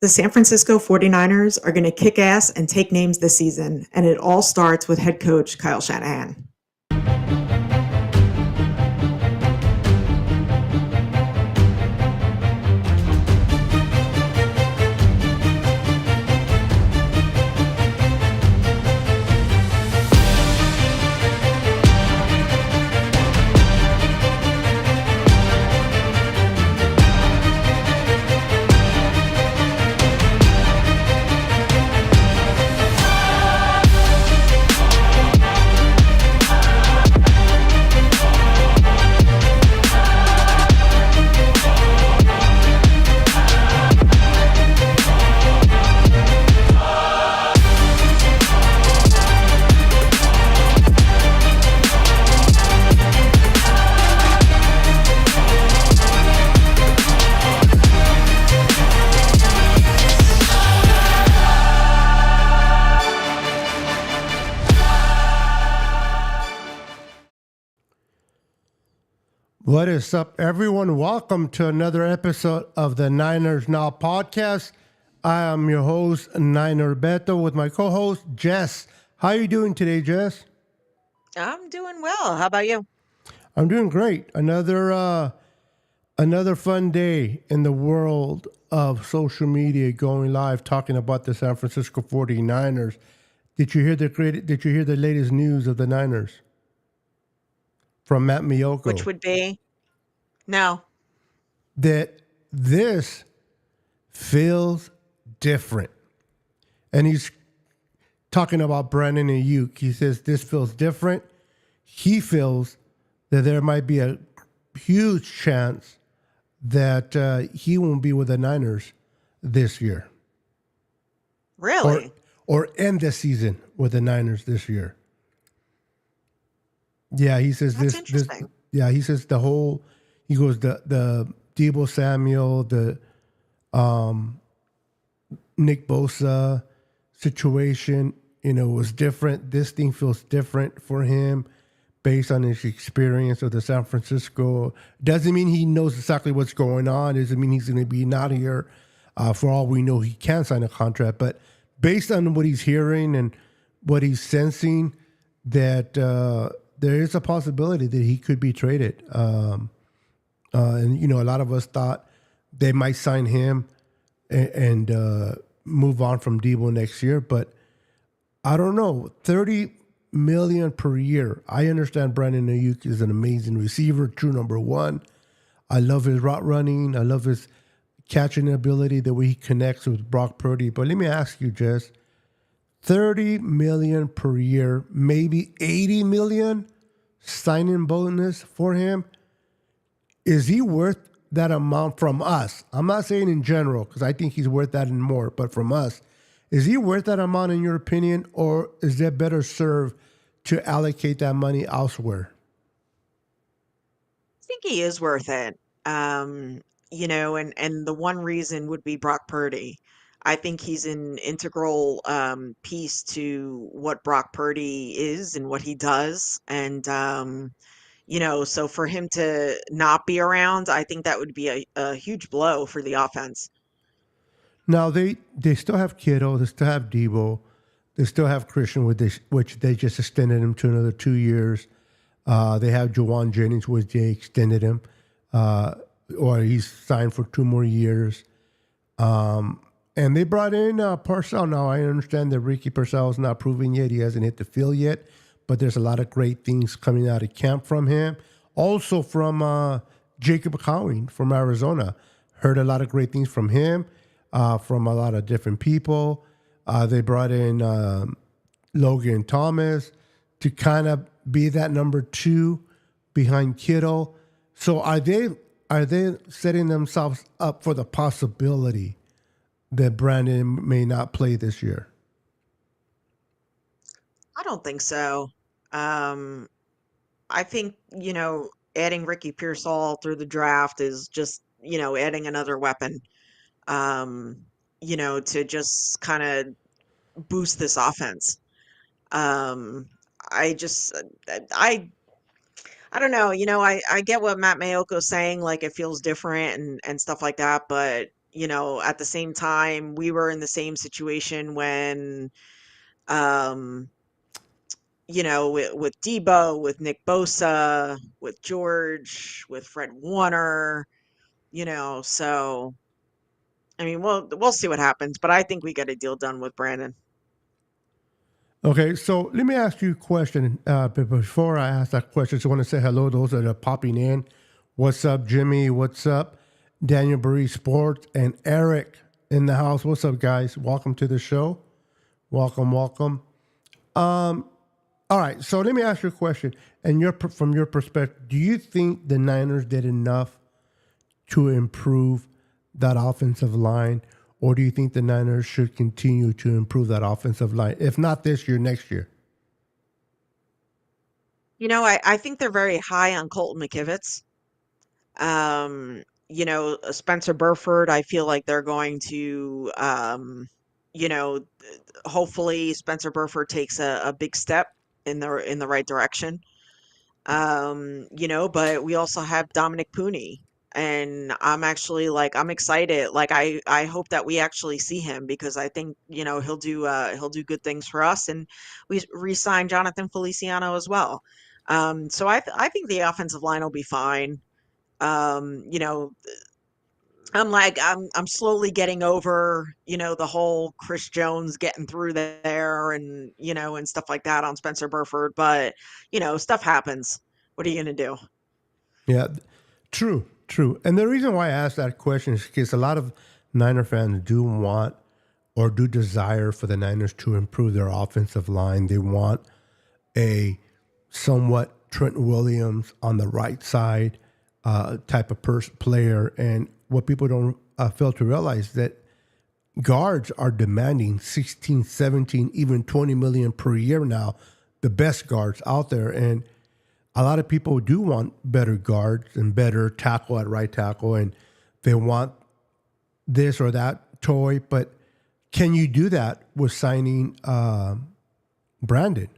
The San Francisco 49ers are going to kick ass and take names this season, and it all starts with head coach Kyle Shanahan. What is up, everyone? Welcome to another episode of the Niners Now podcast. I am your host, Niner Beto, with my co-host, Jess. How are you doing today, Jess? I'm doing well. How about you? I'm doing great. Another fun day in the world of social media going live, talking about the San Francisco 49ers. Did you hear the latest news of the Niners from Matt Miyoko? Which would be? No. That this feels different. And he's talking about Brandon Ayuk. He says this feels different. He feels that there might be a huge chance that he won't be with the Niners this year. Really? Or end the season with the Niners this year. Yeah, he says That's this. interesting. He says he goes the Deebo Samuel, the Nick Bosa situation, was different. This thing feels different for him based on his experience of the San Francisco. Doesn't mean he knows exactly what's going on. Doesn't mean he's going to be not here. For all we know, he can sign a contract. But based on what he's hearing and what he's sensing, that there is a possibility that he could be traded. And a lot of us thought they might sign him and move on from Deebo next year. But I don't know. $30 million per year. I understand Brandon Ayuk is an amazing receiver, true number one. I love his route running. I love his catching ability, the way he connects with Brock Purdy. But let me ask you, Jess, $30 million per year, maybe $80 million signing bonus for him. Is he worth that amount from us? I'm not saying in general, because I think he's worth that and more, but from us, is he worth that amount in your opinion, or is there better served to allocate that money elsewhere? I think he is worth it. And the one reason would be Brock Purdy. I think he's an integral piece to what Brock Purdy is and what he does. And so for him to not be around, I think that would be a huge blow for the offense. Now, they still have Kittle, they still have Deebo, they still have Christian, which they just extended him to another 2 years. They have Juwan Jennings, which they extended him, or he's signed for 2 more years. And they brought in Parcell. Now, I understand that Ricky Parcell is not proven yet. He hasn't hit the field yet, but there's a lot of great things coming out of camp from him. Also from Jacob Cowing from Arizona. Heard a lot of great things from him, from a lot of different people. They brought in Logan Thomas to kind of be that number 2 behind Kittle. So are they setting themselves up for the possibility that Brandon may not play this year? I don't think so. I think, adding Ricky Pearsall through the draft is just, adding another weapon, to just kind of boost this offense. Um, I just, I don't know, I get what Matt Mayoko's saying, like it feels different and stuff like that, but At the same time, we were in the same situation when, um, with Debo, with Nick Bosa, with George, with Fred Warner, so I mean, we'll see what happens, but I think we get a deal done with Brandon. Okay, so let me ask you a question. But before I ask that question, I just want to say hello to those that are popping in. What's up, Jimmy? What's up, Daniel Burry Sports and Eric in the house? What's up, guys? Welcome to the show. Welcome, welcome. All right, so let me ask you a question. And from your perspective, do you think the Niners did enough to improve that offensive line, or do you think the Niners should continue to improve that offensive line, if not this year, next year? I think they're very high on Colton McKivitz. Spencer Burford, I feel like they're going to, you know, hopefully Spencer Burford takes a big step in the right direction. But we also have Dominic Pooney. And I'm excited. Like I hope that we actually see him because I think, he'll do good things for us. And we re-signed Jonathan Feliciano as well. So I think the offensive line will be fine. Um, you know, I'm slowly getting over, the whole Chris Jones getting through there and stuff like that on Spencer Burford, but stuff happens. What are you gonna do? Yeah, true, true. And the reason why I asked that question is because a lot of Niner fans do want or do desire for the Niners to improve their offensive line. They want a somewhat Trent Williams on the right side type of player. And what people don't fail to realize that guards are demanding 16, 17, even 20 million per year now, the best guards out there. And a lot of people do want better guards and better tackle at right tackle, and they want this or that toy. But can you do that with signing Brandon?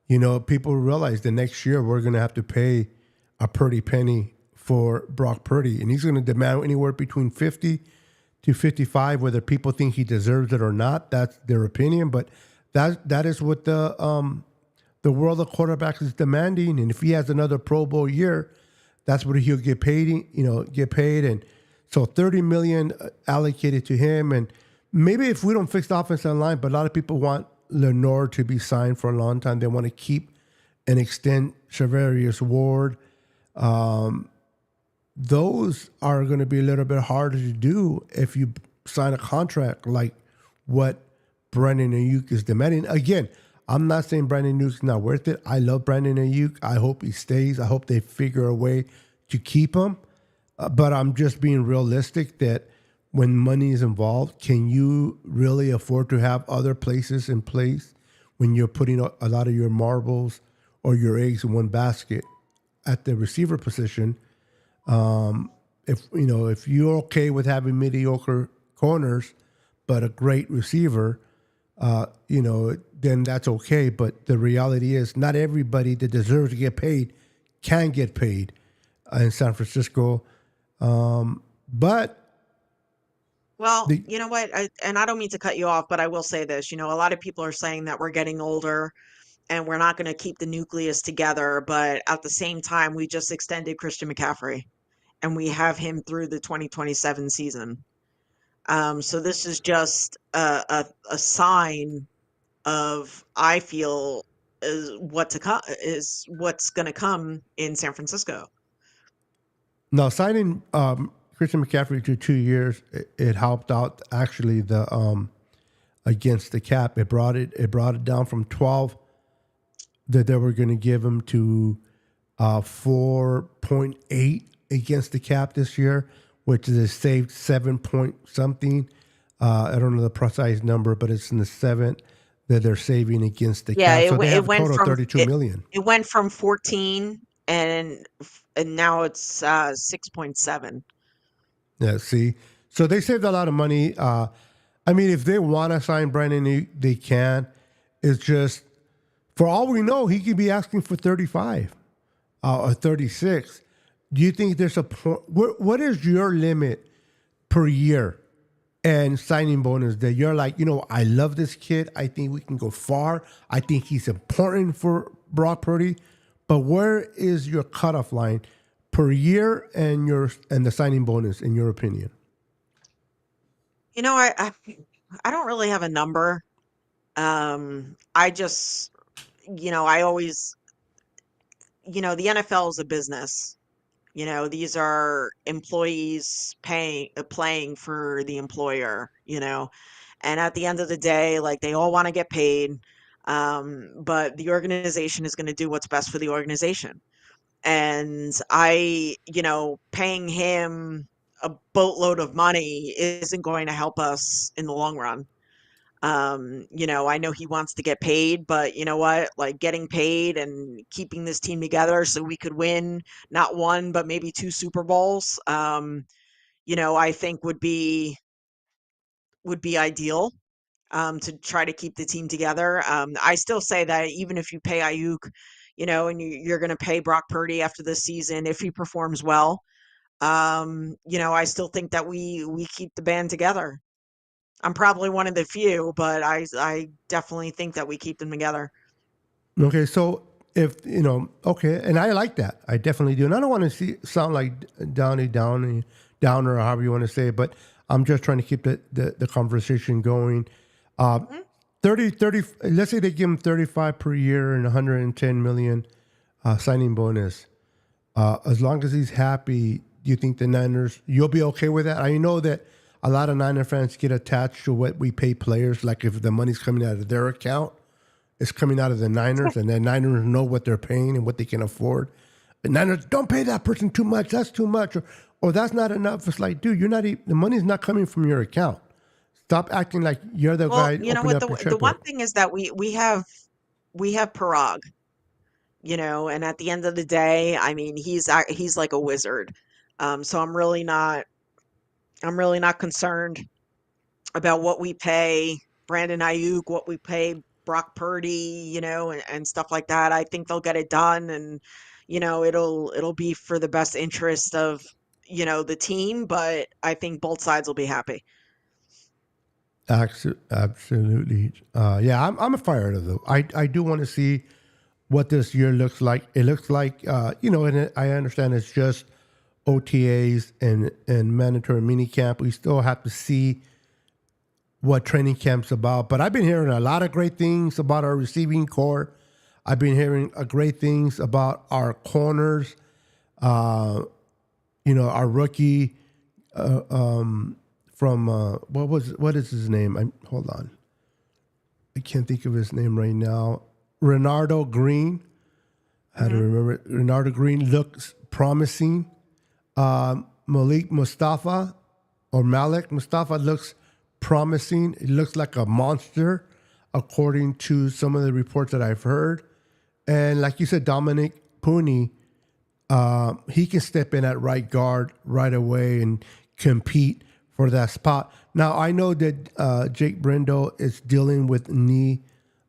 People realize the next year we're going to have to pay a pretty penny for Brock Purdy, and he's going to demand anywhere between 50 to 55. Whether people think he deserves it or not, that's their opinion. But that is what the world of quarterbacks is demanding. And if he has another Pro Bowl year, that's what he'll get paid. Get paid, and so $30 million allocated to him. And maybe if we don't fix the offensive line, but a lot of people want Lenore to be signed for a long time. They want to keep and extend Charvarius Ward. Those are going to be a little bit harder to do if you sign a contract like what Brandon Ayuk is demanding. Again, I'm not saying Brandon Ayuk's not worth it. I love Brandon Ayuk. I hope he stays. I hope they figure a way to keep him. But I'm just being realistic that when money is involved, can you really afford to have other places in place when you're putting a lot of your marbles or your eggs in one basket at the receiver position? If you're okay with having mediocre corners, but a great receiver, then that's okay. But the reality is not everybody that deserves to get paid can get paid in San Francisco. But Well, you know what? I don't mean to cut you off, but I will say this. A lot of people are saying that we're getting older and we're not going to keep the nucleus together. But at the same time, we just extended Christian McCaffrey and we have him through the 2027 season. So this is just a sign of, I feel, is what's going to come in San Francisco. now signing Christian McCaffrey to 2 years, it helped out actually the against the cap. It brought it down from 12 that they were going to give him to 4.8 against the cap this year, which is saved 7 point something. I don't know the precise number, but it's in the seventh that they're saving against the cap. So they have a total of 32 million. It went from 14 and now it's 6.7. Yeah, see, so they saved a lot of money. I mean, if they want to sign Brandon, they can. It's just, for all we know, he could be asking for 35 or 36. Do you think there's a point? What is your limit per year and signing bonus that you're like, I love this kid. I think we can go far. I think he's important for Brock Purdy. But where is your cutoff line per year and the signing bonus, in your opinion? You know, I don't really have a number. I just, I always, the NFL is a business. These are employees playing for the employer, and at the end of the day, like they all want to get paid. But the organization is going to do what's best for the organization. And paying him a boatload of money isn't going to help us in the long run. I know he wants to get paid, but you know what? Like getting paid and keeping this team together so we could win not one, but maybe two Super Bowls, I think would be ideal to try to keep the team together. I still say that even if you pay Ayuk, and you're going to pay Brock Purdy after this season if he performs well, I still think that we keep the band together. I'm probably one of the few, but I definitely think that we keep them together. Okay, so if okay, and I like that. I definitely do, and I don't want to sound like downer, or however you want to say it, but I'm just trying to keep the conversation going. Uh, Mhm. 30. Let's say they give him 35 per year and 110 million signing bonus. As long as he's happy, do you think the Niners, you'll be okay with that? I know that a lot of Niner fans get attached to what we pay players, like if the money's coming out of their account, it's coming out of the Niners, and the Niners know what they're paying and what they can afford. The Niners don't pay that person too much. That's too much, or that's not enough. It's like, dude, the money's not coming from your account. Stop acting like you're the Well, guy you know opening what, up your the one checkbook. thing is that we have Parag, and at the end of the day, I mean, he's like a wizard. So I'm really not concerned about what we pay Brandon Ayuk, what we pay Brock Purdy, and stuff like that. I think they'll get it done, and it'll be for the best interest of the team. But I think both sides will be happy. Absolutely. Yeah, I'm fired of though. I do want to see what this year looks like. It looks like, and I understand it's just OTAs and mandatory mini camp. We still have to see what training camp's about. But I've been hearing a lot of great things about our receiving core. I've been hearing great things about our corners. Uh, our rookie from what is his name? Hold on, I can't think of his name right now. Renardo Green. How to Hmm. remember it? Renardo Green looks promising. Malik Mustafa or Malik Mustafa looks promising. It looks like a monster, according to some of the reports that I've heard. And like you said, Dominic Pooney, he can step in at right guard right away and compete for that spot. Now, I know that Jake Brendel is dealing with knee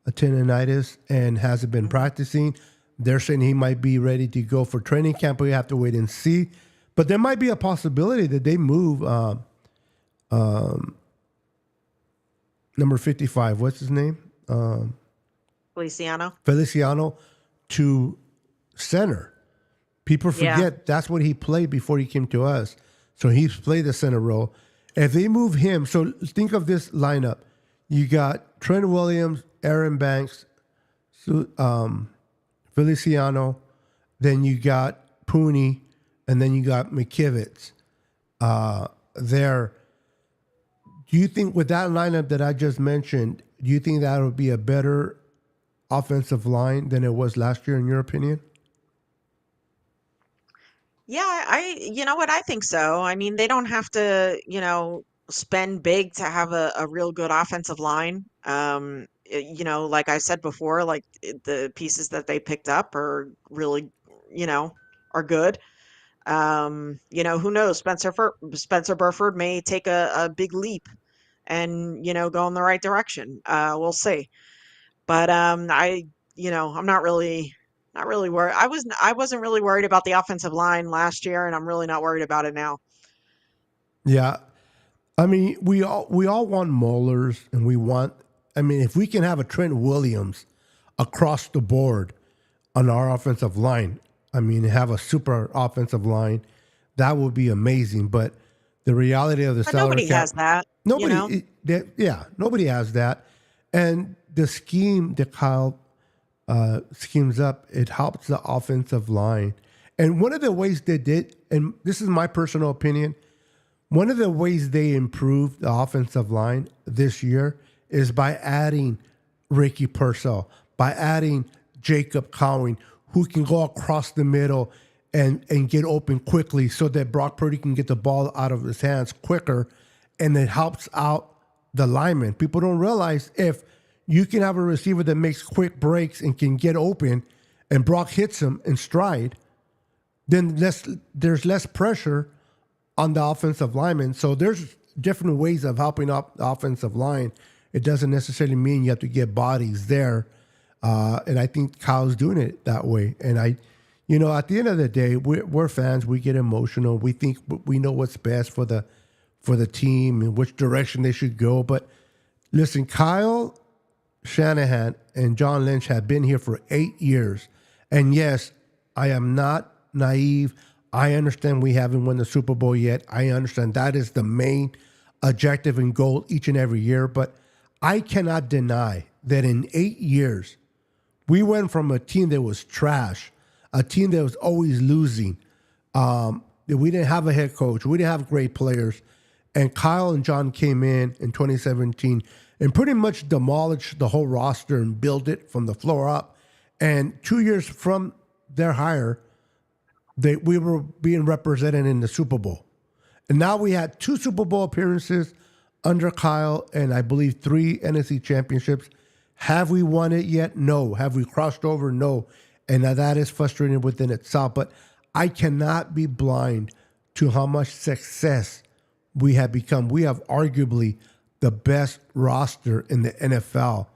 tendonitis and hasn't been practicing. They're saying he might be ready to go for training camp, but we have to wait and see. But there might be a possibility that they move number 55. What's his name? Feliciano. Feliciano to center. People Yeah. forget that's what he played before he came to us. So he's played the center role. If they move him, so think of this lineup. You got Trent Williams, Aaron Banks, Feliciano, then you got Pooney, and then you got McKivitz there. Do you think with that lineup that I just mentioned, do you think that would be a better offensive line than it was last year, in your opinion? Yeah, you know what? I think so. I mean, they don't have to, spend big to have a real good offensive line. Like I said before, like the pieces that they picked up are really, you know, are good. Who knows? Spencer Burford may take a big leap and, go in the right direction. We'll see. But I'm not really worried. I wasn't really worried about the offensive line last year, and I'm really not worried about it now. Yeah, I mean, we all want maulers, and we want. I mean, if we can have a Trent Williams across the board on our offensive line, I mean, have a super offensive line, that would be amazing. But the reality of the But salary nobody cap, has that, you know? nobody has that, and the scheme that Kyle schemes up, it helps the offensive line. And one of the ways they did, and this is my personal opinion, one of the ways they improved the offensive line this year is by adding Ricky Purcell, by adding Jacob Cowing, who can go across the middle and get open quickly so that Brock Purdy can get the ball out of his hands quicker, and it helps out the linemen. People don't realize if you can have a receiver that makes quick breaks and can get open and Brock hits him in stride, then there's less pressure on the offensive lineman. So there's different ways of helping out the offensive line. It doesn't necessarily mean you have to get bodies there. And I think Kyle's doing it that way. And at the end of the day, we're fans. We get emotional. We think we know what's best for the team and which direction they should go. But listen, Kyle Shanahan and John Lynch have been here for 8 years. And yes, I am not naive. I understand we haven't won the Super Bowl yet. I understand that is the main objective and goal each and every year. But I cannot deny that in 8 years, we went from a team that was trash, a team that was always losing, that we didn't have a head coach, we didn't have great players. And Kyle and John came in 2017 and pretty much demolished the whole roster and built it from the floor up. And 2 years from their hire, we were being represented in the Super Bowl. And now we had 2 Super Bowl appearances under Kyle and I believe 3 NFC championships. Have we won it yet? No. Have we crossed over? No. And that is frustrating within itself. But I cannot be blind to how much success we have become. We have arguably the best roster in the NFL,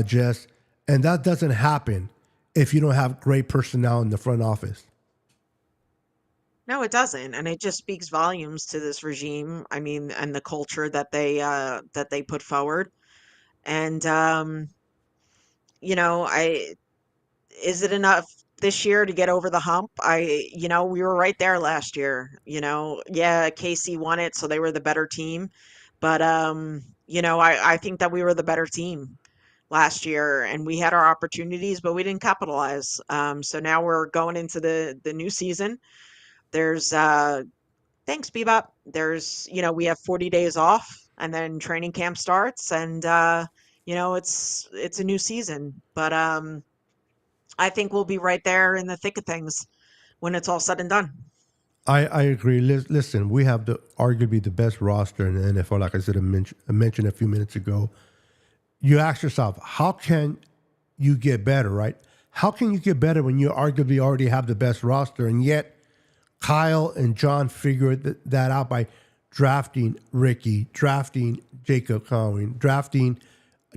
Jess. And that doesn't happen if you don't have great personnel in the front office. No, it doesn't, and it just speaks volumes to this regime. I mean, and the culture that they put forward. And I is it enough this year to get over the hump? We were right there last year. Yeah, KC won it, so they were the better team. But I think that we were the better team last year, and we had our opportunities, but we didn't capitalize. So now we're going into the new season. There's Thanks, Bebop. We have 40 days off, and then training camp starts, and it's a new season. But I think we'll be right there in the thick of things when it's all said and done. I agree. Listen, we have arguably the best roster in the NFL. Like I mentioned a few minutes ago. You ask yourself, how can you get better, right? How can you get better when you arguably already have the best roster, and yet Kyle and John figured that out by drafting Ricky, drafting Jacob Cowing, drafting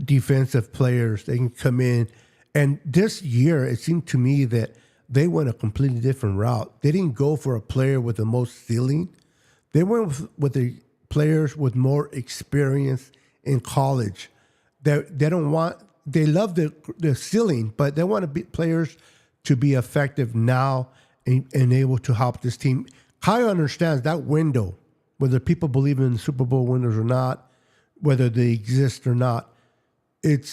defensive players. They can come in. And this year, it seemed to me that they went a completely different route. They didn't go for a player with the most ceiling. They went with the players with more experience in college. They love the ceiling, but they want to be players to be effective now and able to help this team. Kyle understands that window, whether people believe in Super Bowl winners or not, whether they exist or not. It's